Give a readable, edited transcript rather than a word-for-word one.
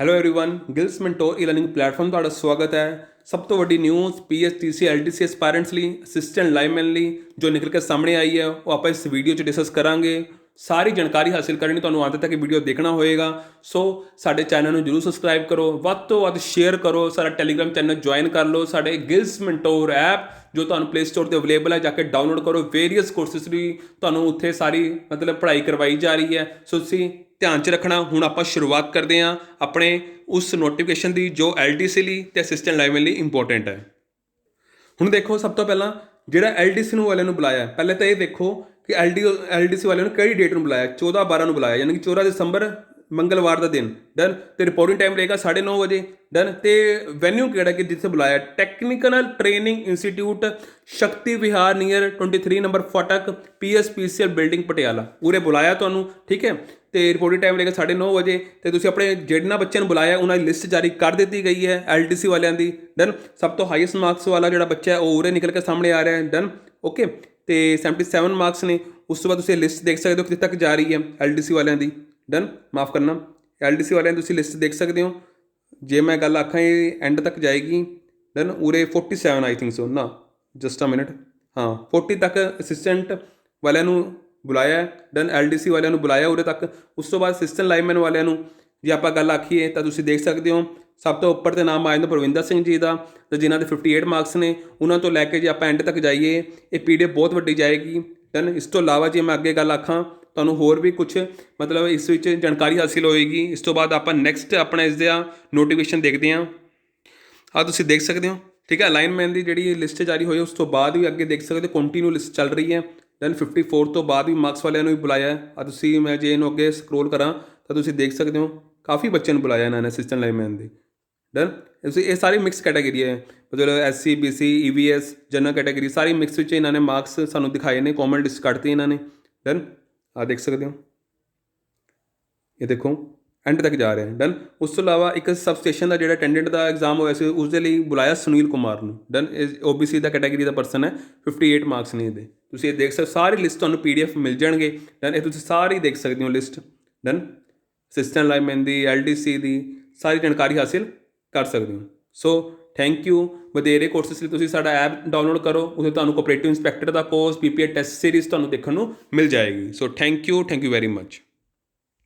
Hello everyone, Giles mentor ਈ-ਲਰਨਿੰਗ platform ਤੁਹਾਡਾ ਸਵਾਗਤ ਹੈ। ਸਭ ਤੋਂ ਵੱਡੀ ਨਿਊਜ਼ ਪੀਐਸਟੀਸੀ ਐਲਟੀਸੀ ਐਸਪਾਇਰੈਂਟਸ ਲਈ, ਅਸਿਸਟੈਂਟ ਲਾਈਨਮੈਨ ਲਈ ਜੋ ਨਿਕਲ ਕੇ ਸਾਹਮਣੇ ਆਈ ਹੈ, ਉਹ ਆਪਾਂ ਇਸ ਵੀਡੀਓ 'ਚ ਡਿਸਕਸ ਕਰਾਂਗੇ। ਸਾਰੀ ਜਾਣਕਾਰੀ ਹਾਸਿਲ ਕਰਨੀ ਤੁਹਾਨੂੰ ਆਦਤ ਹੈ ਕਿ ਵੀਡੀਓ ਦੇਖਣਾ ਹੋਏਗਾ, ਸੋ ਸਾਡੇ ਚੈਨਲ ਨੂੰ ਜਰੂਰ ਸਬਸਕ੍ਰਾਈਬ ਕਰੋ, ਵੱਧ ਤੋਂ ਵੱਧ ਸ਼ੇਅਰ ਕਰੋ, ਸਾਡਾ ਟੈਲੀਗ੍ਰਾਮ ਚੈਨਲ ਜੁਆਇਨ ਕਰ ਲਓ, ਸਾਡੇ ਗਿਲਸ ਮੈਂਟੋਰ ਐਪ ਜੋ ਤੁਹਾਨੂੰ ਪਲੇ ਸਟੋਰ ਤੇ ਅਵੇਲੇਬਲ ਹੈ, ਜਾ ਕੇ ਡਾਊਨਲੋਡ ਕਰੋ। ਵੇਰੀਅਸ ਕੋਰਸਿਸ ਵੀ ਤੁਹਾਨੂੰ ਉੱਥੇ ਸਾਰੀ ਪੜ੍ਹਾਈ ਕਰਵਾਈ ਜਾ ਰਹੀ ਹੈ, ਸੋ ਤੁਸੀਂ ਧਿਆਨ 'ਚ ਰੱਖਣਾ। ਹੁਣ ਆਪਾਂ ਸ਼ੁਰੂਆਤ ਕਰਦੇ ਹਾਂ ਆਪਣੇ ਉਸ ਨੋਟੀਫਿਕੇਸ਼ਨ ਦੀ ਜੋ ਐਲਟੀਸੀ ਲਈ ਅਤੇ ਅਸਿਸਟੈਂਟ ਲਾਈਨਮੈਨ ਲਈ ਇੰਪੋਰਟੈਂਟ ਹੈ। ਹੁਣ ਦੇਖੋ, ਸਭ ਤੋਂ ਪਹਿਲਾਂ ਜਿਹੜਾ ਐਲਟੀਸੀ ਨੂੰ ਵਾਲਿਆਂ ਨੂੰ ਬੁਲਾਇਆ, ਪਹਿਲੇ ਤਾਂ ਇਹ ਦੇਖੋ ਕਿ ਐਲਟੀਸੀ ਵਾਲਿਆਂ ਨੂੰ ਕਿਹੜੀ ਡੇਟ ਨੂੰ ਬੁਲਾਇਆ। 14/12 ਨੂੰ ਬੁਲਾਇਆ, ਯਾਨੀ ਕਿ 14 ਦਸੰਬਰ ਮੰਗਲਵਾਰ ਦਾ ਦਿਨ। ਡਨ। ਤੇ ਰਿਪੋਰਟਿੰਗ ਟਾਈਮ ਰਹੇਗਾ 9:30 ਵਜੇ। ਡਨ। ਤੇ ਵੈਨਿਊ ਕਿਹੜਾ ਕਿ ਜਿੱਥੇ ਬੁਲਾਇਆ, ਟੈਕਨੀਕਲ ਟ੍ਰੇਨਿੰਗ ਇੰਸਟੀਟਿਊਟ, ਸ਼ਕਤੀ ਵਿਹਾਰ ਨੀਅਰ 23 ਨੰਬਰ ਫਾਟਕ, Pstcl ਬਿਲਡਿੰਗ ਪਟਿਆਲਾ। ਉਰੇ ਬੁਲਾਇਆ ਤੁਹਾਨੂੰ, ਠੀਕ ਹੈ। ਤੇ ਰਿਪੋਰਟਿੰਗ ਟਾਈਮ ਰਹੇਗਾ 9:30 ਵਜੇ। ਤੇ ਤੁਸੀਂ ਆਪਣੇ ਜਿਹਨਾਂ ਬੱਚਿਆਂ ਨੂੰ ਬੁਲਾਇਆ ਉਹਨਾਂ ਦੀ ਲਿਸਟ ਜਾਰੀ ਕਰ ਦਿੱਤੀ ਗਈ ਹੈ ਐਲਟੀਸੀ ਵਾਲਿਆਂ ਦੀ। ਡਨ। ਸਭ ਤੋਂ ਹਾਈਐਸਟ ਮਾਰਕਸ ਵਾਲਾ ਜਿਹੜਾ ਬੱਚਾ ਹੈ ਉਹ ਉਰੇ ਨਿਕਲ ਕੇ ਸਾਹਮਣੇ ਆ ਰਿਹਾ ਹੈ। ਡਨ। ਓਕੇ। ਤੇ 77 ਮਾਰਕਸ ਨੇ। ਉਸ ਤੋਂ ਬਾਅਦ ਤੁਸੀਂ ਲਿਸਟ ਦੇਖ ਸਕਦੇ ਹੋ ਕਿੱਥੇ ਤੱਕ ਜਾ ਰਹੀ ਹੈ ਐਲਟੀਸੀ ਵਾਲਿਆਂ ਦੀ। ਡਨ। ਮਾਫ ਕਰਨਾ, ਐਲਟੀਸੀ ਵਾਲਿਆਂ ਦੀ ਤੁਸੀਂ ਲਿਸਟ ਦੇਖ ਸਕਦੇ ਹੋ। ਜੇ ਮੈਂ ਗੱਲ ਆਖਾਂ ਇਹ ਐਂਡ ਤੱਕ ਜਾਏਗੀ। ਡਨ। ਉਰੇ 47 ਆਈ ਥਿੰਕ ਸੋ ਨਾ, ਜਸਟ ਅ ਮਿੰਟ, ਹਾਂ 40 ਤੱਕ ਅਸਿਸਟੈਂਟ ਵਾਲਿਆਂ ਨੂੰ ਬੁਲਾਇਆ। ਡਨ। ਐਲਟੀਸੀ ਵਾਲਿਆਂ ਨੂੰ ਬੁਲਾਇਆ ਉਰੇ ਤੱਕ। ਉਸ ਤੋਂ ਬਾਅਦ ਅਸਿਸਟੈਂਟ ਲਾਈਨਮੈਨ ਵਾਲਿਆਂ ਨੂੰ ਜੇ ਆਪਾਂ ਗੱਲ ਆਖੀਏ ਤਾਂ ਤੁਸੀਂ ਦੇਖ ਸਕਦੇ ਹੋ ਸਭ ਤੋਂ ਉੱਪਰ 'ਤੇ ਨਾਮ ਆ ਜਾਂਦਾ ਪ੍ਰਵਿੰਦਰ ਸਿੰਘ ਜੀ ਦਾ, ਤੇ ਜਿਨ੍ਹਾਂ ਦੇ 58 ਮਾਰਕਸ ਨੇ। ਉਹਨਾਂ ਤੋਂ ਲੈ ਕੇ ਜੇ ਆਪਾਂ ਐਂਡ ਤੱਕ ਜਾਈਏ, ਇਹ PDF ਬਹੁਤ ਵੱਡੀ ਜਾਏਗੀ। ਡਨ। ਇਸ ਤੋਂ ਇਲਾਵਾ ਜੇ ਮੈਂ ਅੱਗੇ ਗੱਲ ਆਖਾਂ ਤੁਹਾਨੂੰ ਹੋਰ ਵੀ ਕੁਛ ਇਸ ਵਿੱਚ ਜਾਣਕਾਰੀ ਹਾਸਿਲ ਹੋਏਗੀ। ਇਸ ਤੋਂ ਬਾਅਦ ਆਪਾਂ ਨੈਕਸਟ ਆਪਣਾ ਇਸ ਦਾ ਨੋਟੀਫਿਕੇਸ਼ਨ ਦੇਖਦੇ ਹਾਂ। ਆਹ ਤੁਸੀਂ ਦੇਖ ਸਕਦੇ ਹੋ, ਠੀਕ ਹੈ। ਅਲਾਈਨਮੈਨ ਦੀ ਜਿਹੜੀ ਲਿਸਟ ਜਾਰੀ ਹੋਈ ਉਸ ਤੋਂ ਬਾਅਦ ਵੀ ਅੱਗੇ ਦੇਖ ਸਕਦੇ ਹੋ ਕੰਟੀਨਿਊ ਲਿਸਟ ਚੱਲ ਰਹੀ ਹੈ। ਦੈਨ 54 ਤੋਂ ਬਾਅਦ ਵੀ ਮਾਰਕਸ ਵਾਲਿਆਂ ਨੂੰ ਵੀ ਬੁਲਾਇਆ। ਆ ਤੁਸੀਂ, ਮੈਂ ਜੇ ਇਹਨੂੰ ਅੱਗੇ ਸਕਰੋਲ ਕਰਾਂ ਤਾਂ ਤੁਸੀਂ ਦੇਖ ਸਕਦੇ ਹੋ ਕਾਫੀ ਬੱਚਿਆਂ ਨੂੰ ਬੁਲਾਇਆ ਇਹਨਾਂ ਨੇ ਅਸਿਸਟੈਂਟ ਲਾਈਨਮੈਨ ਦੀ। ਡਨ। ਇਹ ਸਾਰੀ ਮਿਕਸ ਕੈਟਾਗਰੀ ਹੈ, ਮਤਲਬ SC BC EVS general category ਸਾਰੀ ਮਿਕਸ ਵਿੱਚ ਇਹਨਾਂ ਨੇ ਮਾਰਕਸ ਸਾਨੂੰ ਦਿਖਾਏ ਨੇ, ਕਾਮਨ ਲਿਸਟ ਕੱਢਤੀ ਇਹਨਾਂ ਨੇ। ਡਨ। ਆਹ ਦੇਖ ਸਕਦੇ ਹੋ, ਇਹ ਦੇਖੋ ਐਂਡ ਤੱਕ ਜਾ ਰਿਹਾ। ਡਨ। ਉਸ ਤੋਂ ਇਲਾਵਾ ਇੱਕ ਸਬ ਸਟੇਸ਼ਨ ਦਾ ਜਿਹੜਾ ਅਟੈਂਡੈਂਟ ਦਾ ਐਗਜ਼ਾਮ ਹੋਇਆ ਸੀ, ਉਸ ਦੇ ਲਈ ਬੁਲਾਇਆ ਸੁਨੀਲ ਕੁਮਾਰ ਨੂੰ। ਡਨ। OBC ਦਾ ਕੈਟਾਗਰੀ ਦਾ ਪਰਸਨ ਹੈ, 58 ਮਾਰਕਸ ਨੇ ਇਹਦੇ। ਤੁਸੀਂ ਇਹ ਦੇਖ ਸਕਦੇ, ਸਾਰੀ ਲਿਸਟ ਤੁਹਾਨੂੰ PDF ਮਿਲ ਜਾਣਗੇ। ਡਨ। ਇਹ ਤੁਸੀਂ ਸਾਰੀ ਦੇਖ ਸਕਦੇ ਹੋ ਲਿਸਟ। ਡਨ। ਅਸਿਸਟੈਂਟ ਲਾਈਨਮੈਨ ਦੀ, LTC ਦੀ ਸਾਰੀ ਜਾਣਕਾਰੀ ਹਾਸਿਲ ਕਰ ਸਕਦੇ ਹੋ। So thank you. ਵਧੇਰੇ ਕੋਰਸਿਸ ਲਈ ਤੁਸੀਂ ਸਾਡਾ ਐਪ ਡਾਊਨਲੋਡ ਕਰੋ, ਉੱਥੇ ਤੁਹਾਨੂੰ ਕੋਆਪਰੇਟਿਵ ਇੰਸਪੈਕਟਰ ਦਾ ਕੋਰਸ, PPA ਟੈਸਟ ਸੀਰੀਜ਼ ਤੁਹਾਨੂੰ ਦੇਖਣ ਨੂੰ ਮਿਲ ਜਾਏਗੀ। So thank you very much.